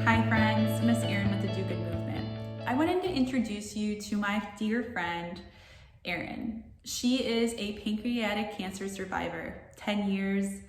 Hi friends, Miss Erin with the Do Good Movement. I wanted to introduce you to my dear friend, Erin. She is a pancreatic cancer survivor, 10 years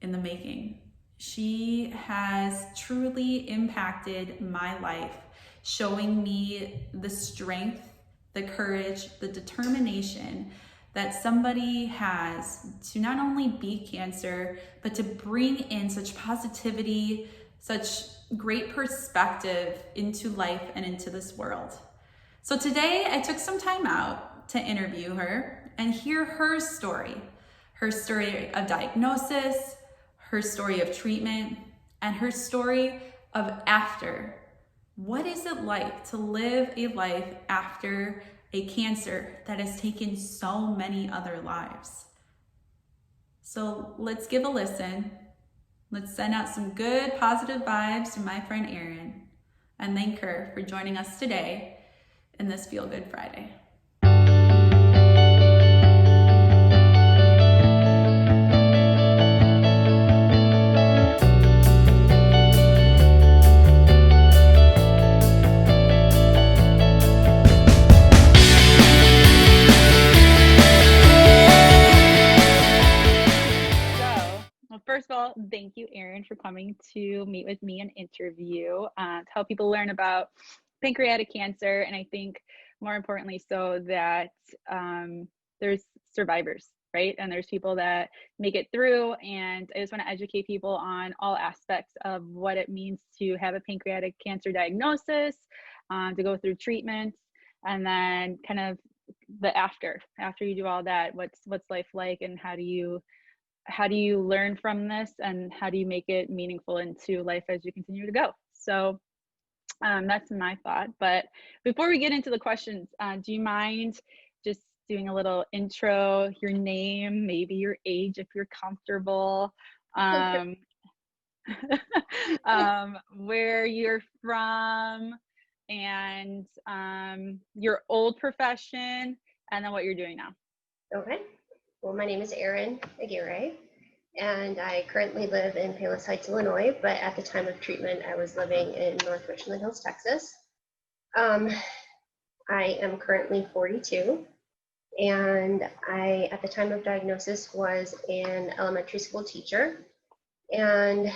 in the making. She has truly impacted my life, showing me the strength, the courage, the determination that somebody has to not only beat cancer, but to bring in such positivity, such great perspective into life and into this world. So today I took some time out to interview her and hear her story of diagnosis, her story of treatment, and her story of after. What is it like to live a life after a cancer that has taken so many other lives? So let's give a listen. Let's send out some good positive vibes to my friend Erin and thank her for joining us today in this Feel Good Friday. First of all, thank you, Erin, for coming to meet with me and interview to help people learn about pancreatic cancer. And I think more importantly, so that there's survivors, right? And there's people that make it through. And I just want to educate people on all aspects of what it means to have a pancreatic cancer diagnosis, to go through treatment, and then kind of the after you do all that, what's life like, and how do you learn from this, and how do you make it meaningful into life as you continue to go? So that's my thought. But before we get into the questions, do you mind just doing a little intro, your name, maybe your age if you're comfortable, where you're from, and your old profession, and then what you're doing now? Okay. Well, my name is Erin Aguirre, and I currently live in Palos Heights, Illinois, but at the time of treatment, I was living in North Richland Hills, Texas. I am currently 42, and I, at the time of diagnosis, was an elementary school teacher, and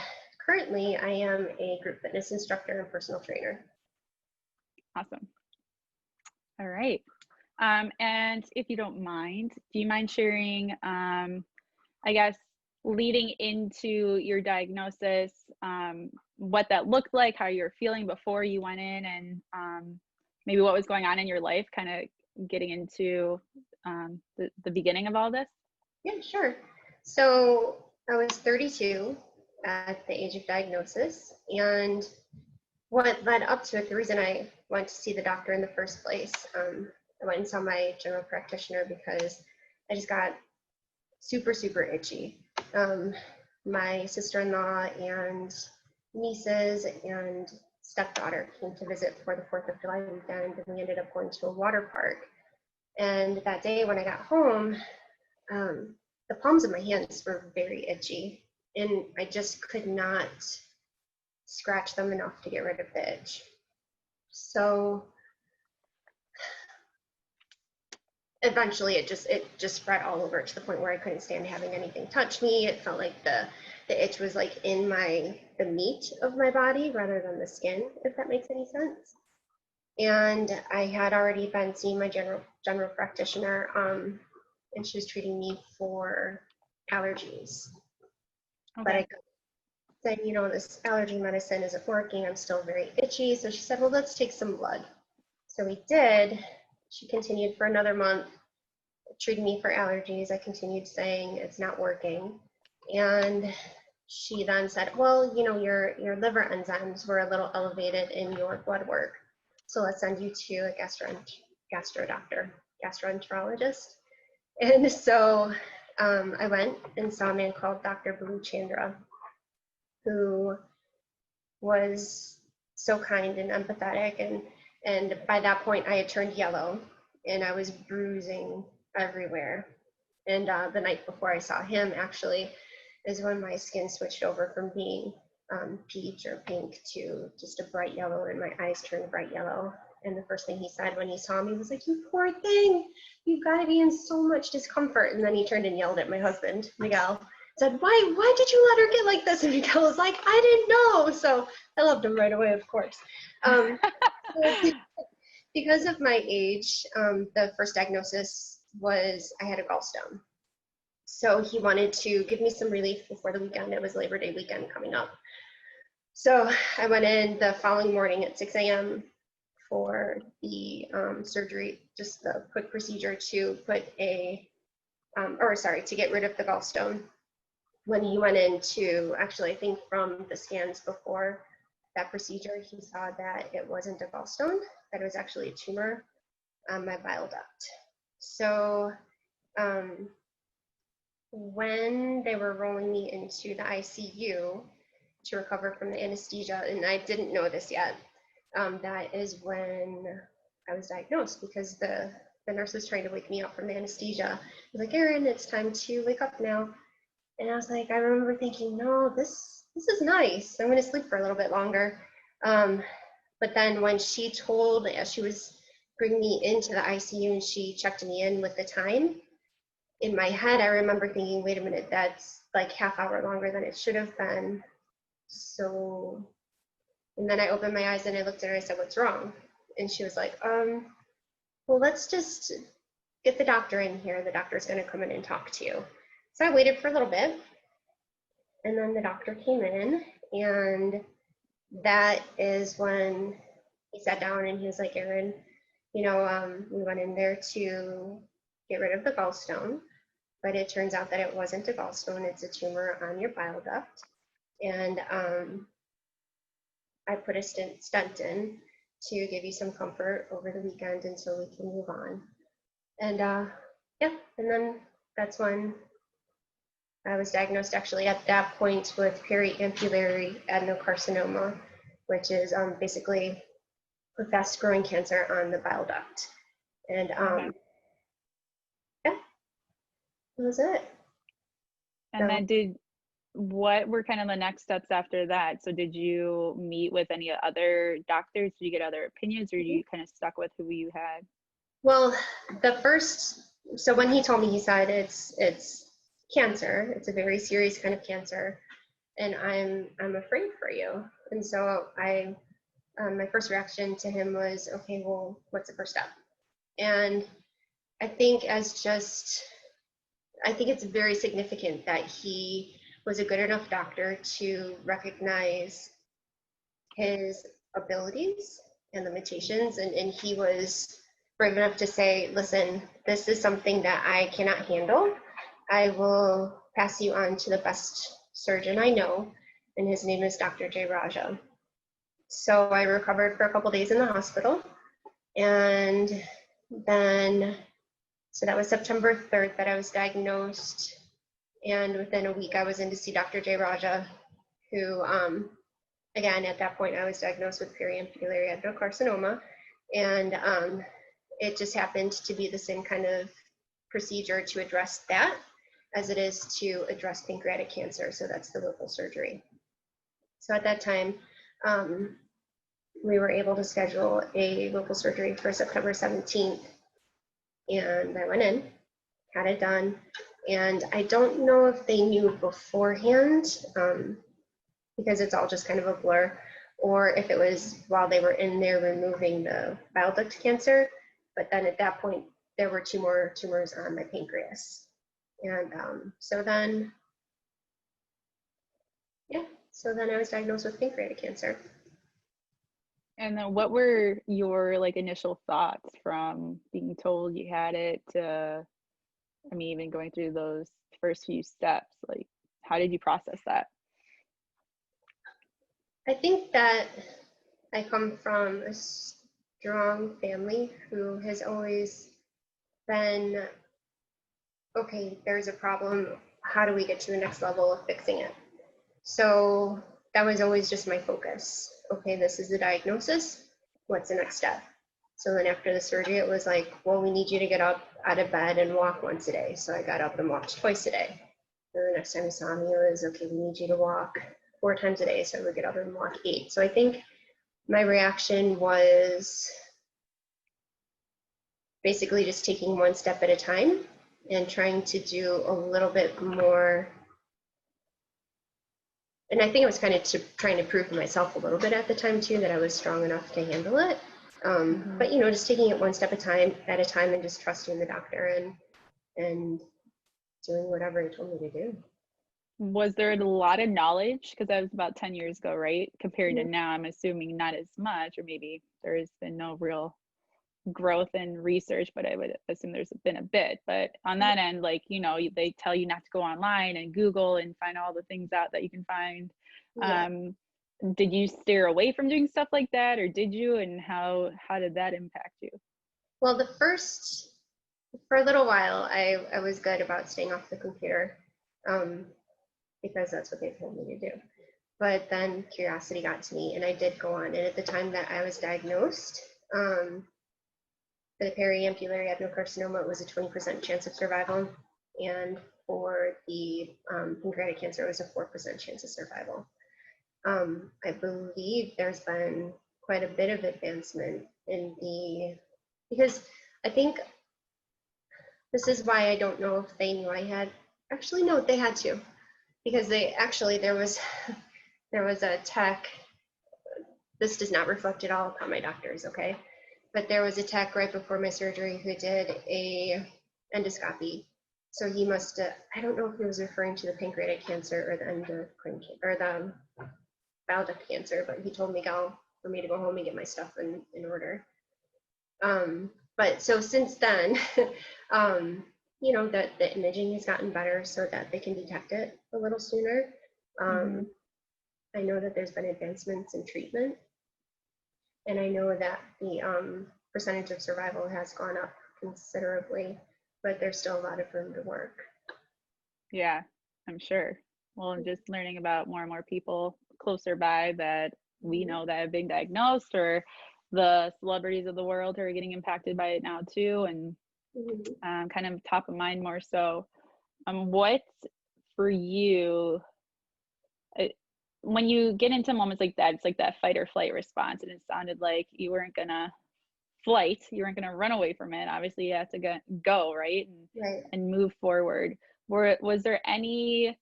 currently I am a group fitness instructor and personal trainer. Awesome. All right. And if you don't mind, do you mind sharing, I guess, leading into your diagnosis, what that looked like, how you're feeling before you went in, and maybe what was going on in your life, kind of getting into the beginning of all this? Yeah, sure. So I was 32 at the age of diagnosis, and what led up to it, the reason I went to see the doctor in the first place, I went and saw my general practitioner because I just got super, super itchy. My sister-in-law and nieces and stepdaughter came to visit for the 4th of July weekend, and we ended up going to a water park. And that day when I got home, the palms of my hands were very itchy, and I just could not scratch them enough to get rid of the itch. So eventually it just spread all over to the point where I couldn't stand having anything touch me. It felt like the itch was like in the meat of my body rather than the skin, if that makes any sense. And I had already been seeing my general practitioner, and she was treating me for allergies. Okay. But I said, this allergy medicine isn't working. I'm still very itchy. So she said, well, let's take some blood. So we did. She continued for another month, treating me for allergies. I continued saying it's not working. And she then said, well, your liver enzymes were a little elevated in your blood work. So let's send you to a gastroenterologist. And so I went and saw a man called Dr. Blue Chandra, who was so kind and empathetic. And by that point, I had turned yellow and I was bruising everywhere. And the night before I saw him, actually, is when my skin switched over from being peach or pink to just a bright yellow, and my eyes turned bright yellow. And the first thing he said when he saw me was like, "You poor thing, you've got to be in so much discomfort." And then he turned and yelled at my husband, Miguel, said, why did you let her get like this? And Miguel was like, "I didn't know." So I loved him right away, of course. Because of my age, the first diagnosis was I had a gallstone. So he wanted to give me some relief before the weekend. It was Labor Day weekend coming up. So I went in the following morning at 6 a.m. for the surgery, just the quick procedure to put to get rid of the gallstone. When he went in to, actually, I think from the scans before that procedure, he saw that it wasn't a gallstone, that it was actually a tumor on my bile duct. So when they were rolling me into the ICU to recover from the anesthesia, and I didn't know this yet, that is when I was diagnosed, because the nurse was trying to wake me up from the anesthesia. I was like, "Erin, it's time to wake up now." And I was like, I remember thinking, no, this is nice. I'm going to sleep for a little bit longer. But then when she told, as she was bringing me into the ICU and she checked me in with the time, in my head, I remember thinking, wait a minute, that's like half hour longer than it should have been. So, and then I opened my eyes and I looked at her and I said, "What's wrong?" And she was like, well, let's just get the doctor in here. The doctor's going to come in and talk to you. So I waited for a little bit, and then the doctor came in, and that is when he sat down and he was like, "Erin, we went in there to get rid of the gallstone, but it turns out that it wasn't a gallstone, it's a tumor on your bile duct. And I put a stent in to give you some comfort over the weekend until we can move on." And and then that's when I was diagnosed, actually at that point, with periampullary adenocarcinoma, which is basically a fast growing cancer on the bile duct. And that was it. And then what were kind of the next steps after that? So did you meet with any other doctors? Did you get other opinions, or you kind of stuck with who you had? Well, so when he told me, he said, it's cancer. It's a very serious kind of cancer, and I'm afraid for you. And so my first reaction to him was, okay, well, what's the first step? And I think it's very significant that he was a good enough doctor to recognize his abilities and limitations, and he was brave enough to say, "Listen, this is something that I cannot handle. I will pass you on to the best surgeon I know," and his name is Dr. Jay Raja. So I recovered for a couple days in the hospital, and then, so that was September 3rd that I was diagnosed, and within a week I was in to see Dr. Jay Raja, who, again, at that point I was diagnosed with periampullary adenocarcinoma, and it just happened to be the same kind of procedure to address that as it is to address pancreatic cancer, so that's the Whipple surgery. So at that time, we were able to schedule a Whipple surgery for September 17th, and I went in, had it done, and I don't know if they knew beforehand, because it's all just kind of a blur, or if it was while they were in there removing the bile duct cancer, but then at that point, there were 2 more tumors on my pancreas. And so then I was diagnosed with pancreatic cancer. And then what were your initial thoughts from being told you had it to, even going through those first few steps? How did you process that? I think that I come from a strong family who has always been, okay, there's a problem, how do we get to the next level of fixing it? So that was always just my focus. Okay, this is the diagnosis, what's the next step? So then after the surgery, it was like, well, we need you to get up out of bed and walk once a day. So I got up and walked twice a day. And the next time he saw me, it was, okay, we need you to walk 4 times a day, so I would get up and walk 8. So I think my reaction was basically just taking one step at a time and trying to do a little bit more. And I think it was kind of trying to prove to myself a little bit at the time too that I was strong enough to handle it. But just taking it one step at a time and just trusting the doctor and doing whatever he told me to do. Was there a lot of knowledge? Because that was about 10 years ago, right? Compared to Mhm. now, I'm assuming not as much, or maybe there's been no real growth in research, but I would assume there's been a bit. But on that end, like, they tell you not to go online and Google and find all the things out that you can find. Yeah. Did you steer away from doing stuff like that, or did you? And how did that impact you? Well, for a little while, I was good about staying off the computer because that's what they told me to do. But then curiosity got to me, and I did go on. And at the time that I was diagnosed for the periampullary adenocarcinoma, it was a 20% chance of survival. And for the pancreatic cancer, it was a 4% chance of survival. I believe there's been quite a bit of advancement because I think this is why I don't know if they knew I had, actually, no, they had to, because there was a tech, this does not reflect at all upon my doctors, okay? But there was a tech right before my surgery who did a endoscopy. So he must have, I don't know if he was referring to the pancreatic cancer or the endocrine or the bile duct cancer, but he told me for me to go home and get my stuff in order. But so since then, that the imaging has gotten better so that they can detect it a little sooner. I know that there's been advancements in treatment, and I know that the percentage of survival has gone up considerably, but there's still a lot of room to work. Yeah, I'm sure. Well, I'm just learning about more and more people closer by that we know that have been diagnosed, or the celebrities of the world who are getting impacted by it now too, and kind of top of mind more so. What for you, when you get into moments like that, it's like that fight or flight response, and it sounded like you weren't gonna you weren't gonna run away from it. Obviously, you had to go right and move forward. Was there any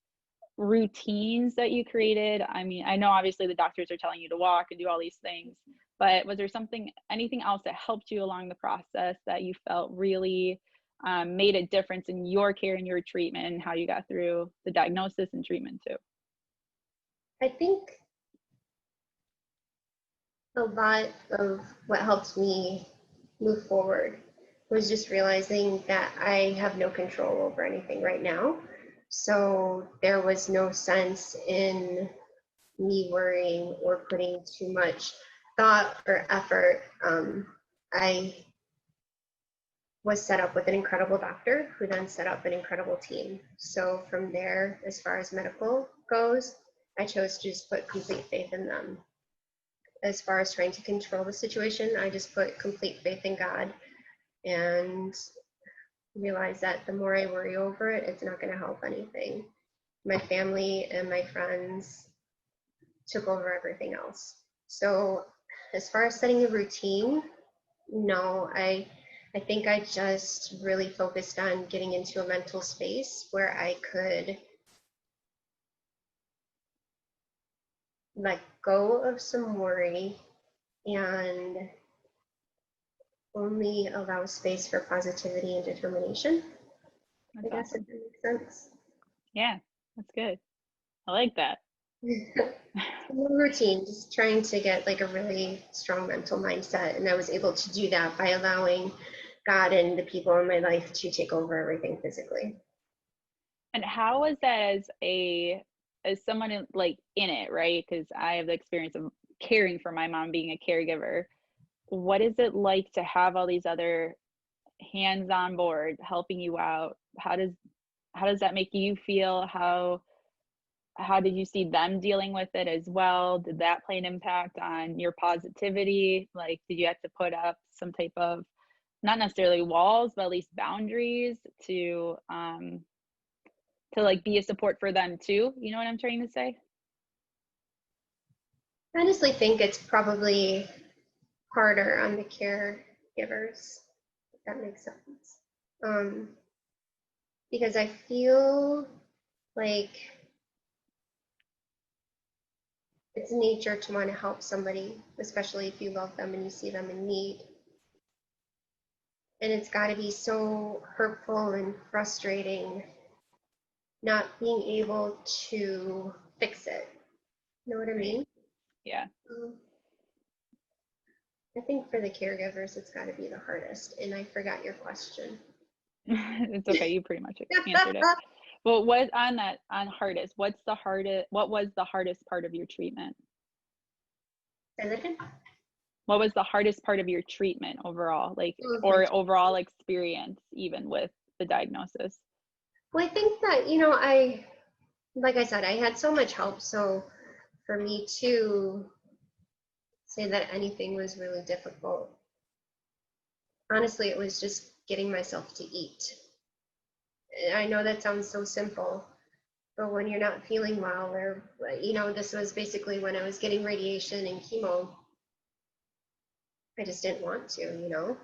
routines that you created? I mean, I know obviously the doctors are telling you to walk and do all these things, but was there anything else that helped you along the process that you felt really made a difference in your care and your treatment and how you got through the diagnosis and treatment too? I think a lot of what helped me move forward was just realizing that I have no control over anything right now. So there was no sense in me worrying or putting too much thought or effort. I was set up with an incredible doctor who then set up an incredible team. So from there, as far as medical goes, I chose to just put complete faith in them. As far as trying to control the situation, I just put complete faith in God and realized that the more I worry over it, it's not going to help anything. My family and my friends took over everything else. So as far as setting a routine, no, I think I just really focused on getting into a mental space where I could let go of some worry and only allow space for positivity and determination. That's I guess awesome. if that makes sense. Yeah, that's good. I like that. Routine, just trying to get like a really strong mental mindset. And I was able to do that by allowing God and the people in my life to take over everything physically. And how was that as someone in it, right? Because I have the experience of caring for my mom, being a caregiver. What is it like to have all these other hands on board helping you out? How does that make you feel? How did you see them dealing with it as well? Did that play an impact on your positivity? Like, did you have to put up some type of, not necessarily walls, but at least boundaries to like be a support for them too? You know what I'm trying to say? I honestly think it's probably harder on the caregivers, if that makes sense. Because I feel like it's nature to want to help somebody, especially if you love them and you see them in need. And it's got to be so hurtful and frustrating not being able to fix it. You know what I mean? Yeah. Um, I think for the caregivers, it's got to be the hardest. And I forgot your question. It's okay. You pretty much answered it. Well, what on hardest, what was the hardest part of your treatment? Say that again? What was the hardest part of your treatment overall, like, Oh, my or overall experience, even with the diagnosis? Well, I think that, like I said, I had so much help. So for me to say that anything was really difficult, honestly, it was just getting myself to eat. I know that sounds so simple, but when you're not feeling well, or, this was basically when I was getting radiation and chemo, I just didn't want to.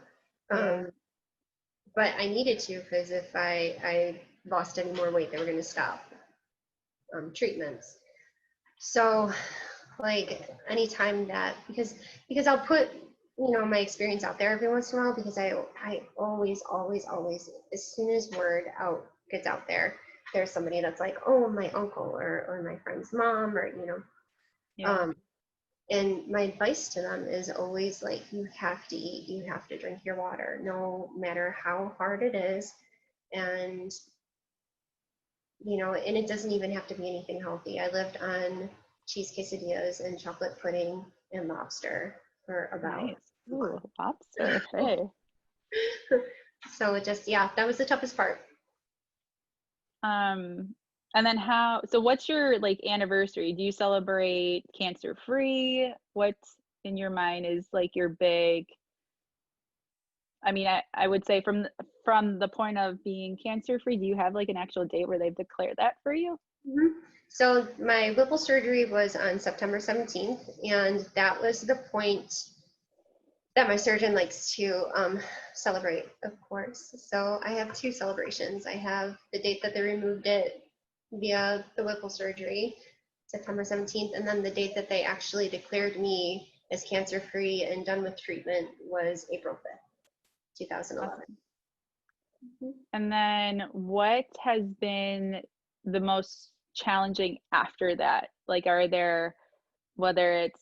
But I needed to, because if I lost any more weight, they were going to stop treatments. So, like, anytime that, because I'll put my experience out there every once in a while, because I always, as soon as word out gets out there, there's somebody that's like, oh, my uncle or my friend's mom, or Yeah. and my advice to them is always like, you have to eat, you have to drink your water, no matter how hard it is. And and it doesn't even have to be anything healthy. I lived on cheese quesadillas and chocolate pudding and lobster for about Nice. Ooh, lobster. Hey. so it just, yeah, that was the toughest part. And then so what's your like anniversary? Do you celebrate cancer free? What in your mind is like your big, I mean, I would say from the point of being cancer free, do you have like an actual date where they've declared that for you? So my Whipple surgery was on September 17th, and that was the point that my surgeon likes to celebrate, of course. So I have two celebrations. I have the date that they removed it via the Whipple surgery, September 17th, and then the date that they actually declared me as cancer-free and done with treatment was April 5th, 2011. And then what has been the most challenging after that? Like, are there, whether it's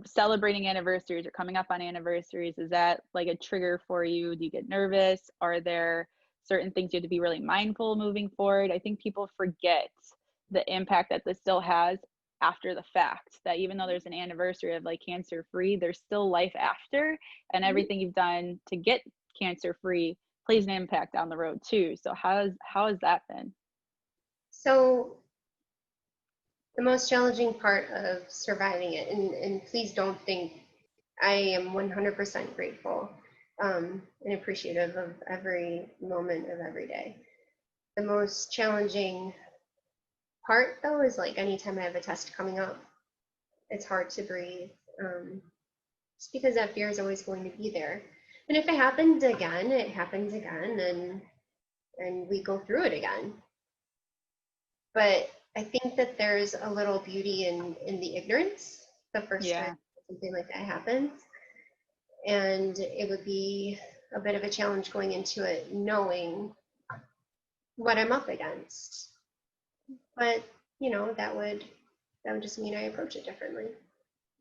celebrating anniversaries or coming up on anniversaries, is that like a trigger for you? Do you get nervous? Are there certain things you have to be really mindful moving forward? I think people forget the impact that this still has after the fact, that even though there's an anniversary of like cancer free, there's still life after, and everything you've done to get cancer free plays an impact down the road too. So how has that been? So the most challenging part of surviving it, and please don't think, I am 100% grateful and appreciative of every moment of every day. The most challenging part, though, is like anytime I have a test coming up, it's hard to breathe, just because that fear is always going to be there. And if it happens again, it happens again, and we go through it again. But I think that there's a little beauty in the ignorance the first time something like that happens. And it would be a bit of a challenge going into it knowing what I'm up against. But that would just mean I approach it differently.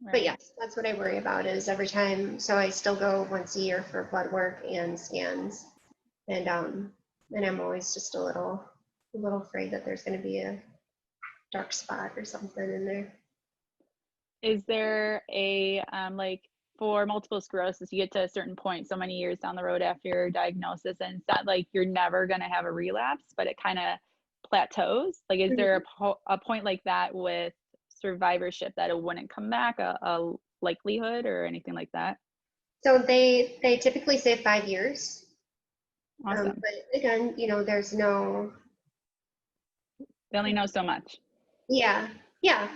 Right. But yes, that's what I worry about, is every time. So I still go once a year for blood work and scans, and I'm always just a little afraid that there's going to be a dark spot or something in there. Is there a like, for multiple sclerosis, you get to a certain point so many years down the road after your diagnosis, and it's not like you're never going to have a relapse, but it kind of plateaus? Like, is there a point like that with survivorship, that it wouldn't come back, a likelihood or anything like that? So they typically say 5 years. Awesome. But again, there's no. They only know so much. Yeah. Yeah.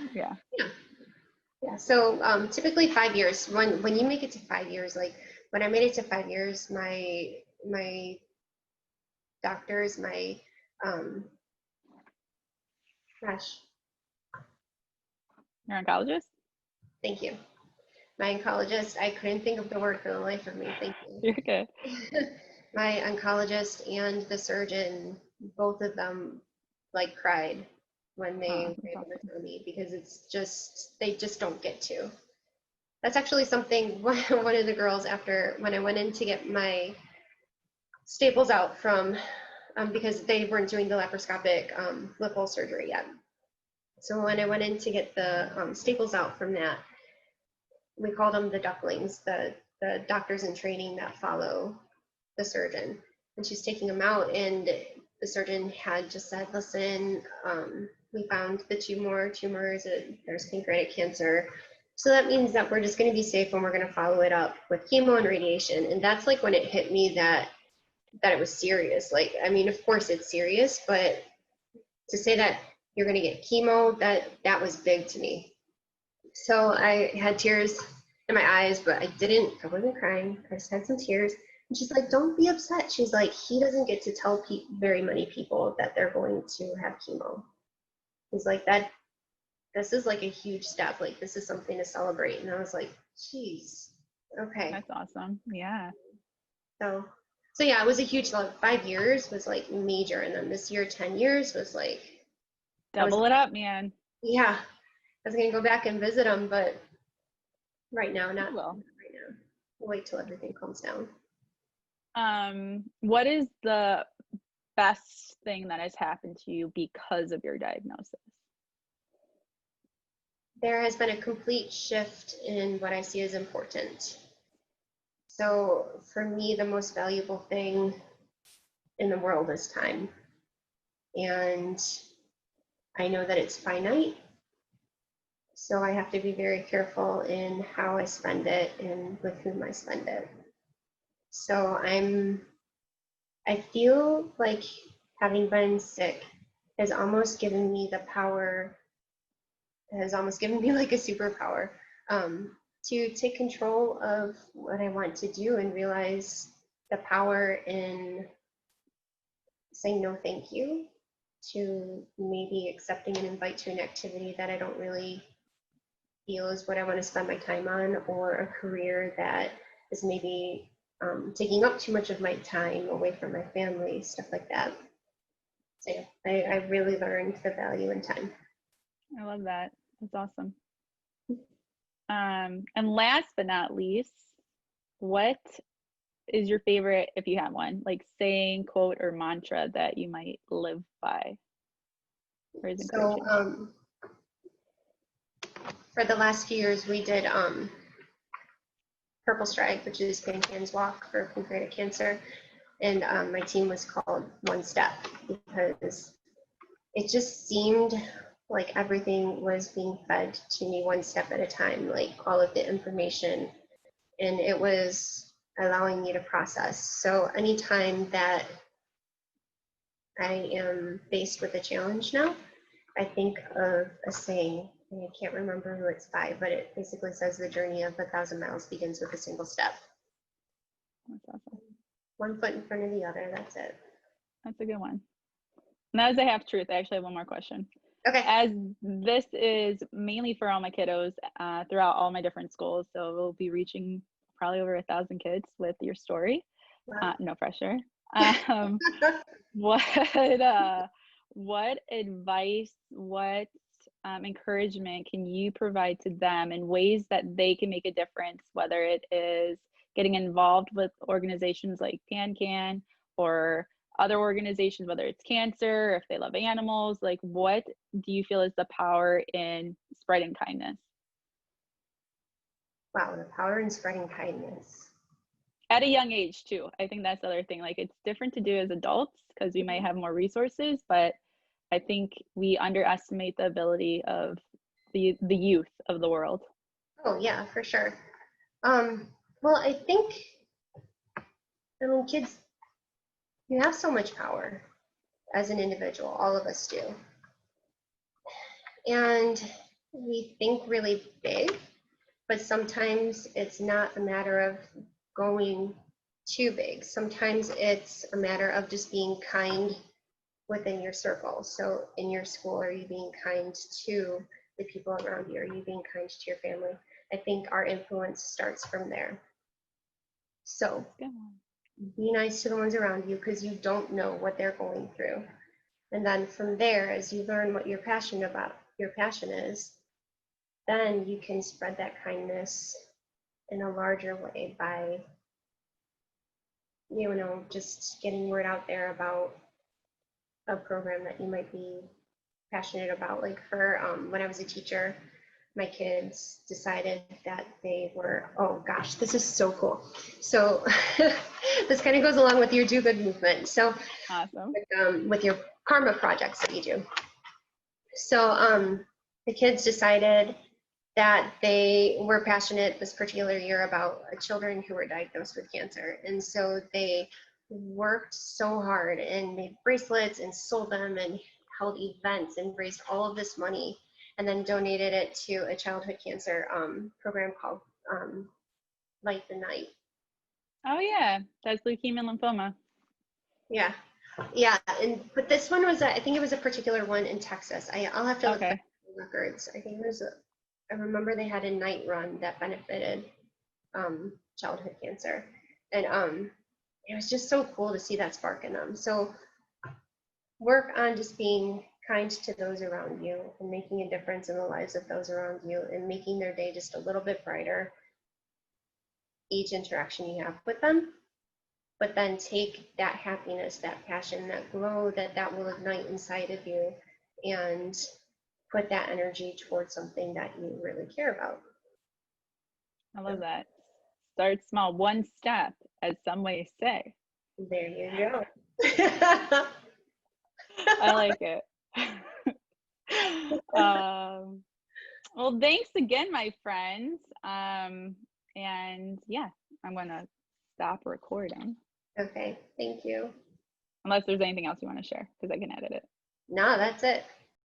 Yeah, so typically 5 years. When you make it to 5 years, like when I made it to 5 years, my doctors, my um, gosh, Your oncologist? thank you, my oncologist. I couldn't think of the word for the life of me. Thank You're good. you. My oncologist and the surgeon, both of them, like cried when they Oh, were that's able to awesome. tell me because it's just they just don't get to. That's actually something one of the girls after when I went in to get my staples out from because they weren't doing the laparoscopic lip hole surgery yet. So when I went in to get the staples out from that, we called them the ducklings, the doctors in training that follow the surgeon. And she's taking them out, and the surgeon had just said, "Listen, we found the two more tumors. There's pancreatic cancer. So that means that we're just going to be safe and we're going to follow it up with chemo and radiation." And that's like when it hit me that it was serious. Like, I mean, of course it's serious, but to say that you're going to get chemo, that was big to me. So I had tears in my eyes, but I wasn't crying. I just had some tears. And she's like, "Don't be upset." She's like, "He doesn't get to tell very many people that they're going to have chemo." He's like, this is like a huge step. Like, this is something to celebrate. And I was like, geez, okay. That's awesome. Yeah. So yeah, it was a huge, like 5 years was like major. And then this year, 10 years was like, Double it up, man. yeah, I was going to go back and visit him, but right now, not Well, right now. We'll wait till everything calms down. what is the best thing that has happened to you because of your diagnosis? There has been a complete shift in what I see as important. So for me, the most valuable thing in the world is time. And I know that it's finite. So I have to be very careful in how I spend it and with whom I spend it. So I feel like having been sick has almost given me the power, has almost given me like a superpower to take control of what I want to do and realize the power in saying no thank you, to maybe accepting an invite to an activity that I don't really feel is what I want to spend my time on, or a career that is maybe taking up too much of my time away from my family, stuff like that. So yeah, I really learned the value in time. I love that. That's awesome. And last but not least, what is your favorite, if you have one, like saying, quote, or mantra that you might live by? Or is encouraging? So for the last few years, we did Purple Stride, which is PanCan's walk for pancreatic cancer. And my team was called One Step because it just seemed like everything was being fed to me one step at a time, like all of the information. And it was allowing me to process. So anytime that I am faced with a challenge now, I think of a saying, and I can't remember who it's by, but it basically says the journey of 1,000 miles begins with a single step. That's awesome. One foot in front of the other, that's it. That's a good one. And that is a half truth. I actually have one more question. Okay. As this is mainly for all my kiddos throughout all my different schools, so we'll be reaching probably over 1,000 kids with your story. Wow. No pressure. What advice, what encouragement can you provide to them in ways that they can make a difference, whether it is getting involved with organizations like PanCan or other organizations, whether it's cancer, if they love animals, like what do you feel is the power in spreading kindness? Wow, the power in spreading kindness. At a young age too. I think that's the other thing. Like it's different to do as adults because we might have more resources, but I think we underestimate the ability of the youth of the world. Oh yeah, for sure. Well, I think, I mean, kids, you have so much power as an individual, all of us do. And we think really big, but sometimes it's not a matter of going too big. Sometimes it's a matter of just being kind within your circle. So in your school, are you being kind to the people around you? Are you being kind to your family? I think our influence starts from there. So Good one. be nice to the ones around you because you don't know what they're going through. And then from there, as you learn what you're passionate about, your passion is, then you can spread that kindness in a larger way by, just getting word out there about a program that you might be passionate about. Like for when I was a teacher, my kids decided that they were, oh gosh, this is so cool. So this kind of goes along with your do good movement. So Awesome. with your karma projects that you do. So the kids decided that they were passionate this particular year about children who were diagnosed with cancer. And so they worked so hard and made bracelets and sold them and held events and raised all of this money and then donated it to a childhood cancer program called Light the Night. Oh yeah, that's leukemia and lymphoma. Yeah. Yeah, but this one was, I think it was a particular one in Texas. I'll have to look back at the records. I think it was I remember they had a night run that benefited childhood cancer. And it was just so cool to see that spark in them. So work on just being kind to those around you and making a difference in the lives of those around you and making their day just a little bit brighter each interaction you have with them. But then take that happiness, that passion, that glow that will ignite inside of you and put that energy towards something that you really care about. I love that. Start small, one step, as some may say. There you go. I like it. Well, thanks again, my friends. And yeah, I'm gonna stop recording. Okay, thank you. Unless there's anything else you want to share, because I can edit it. No, that's it.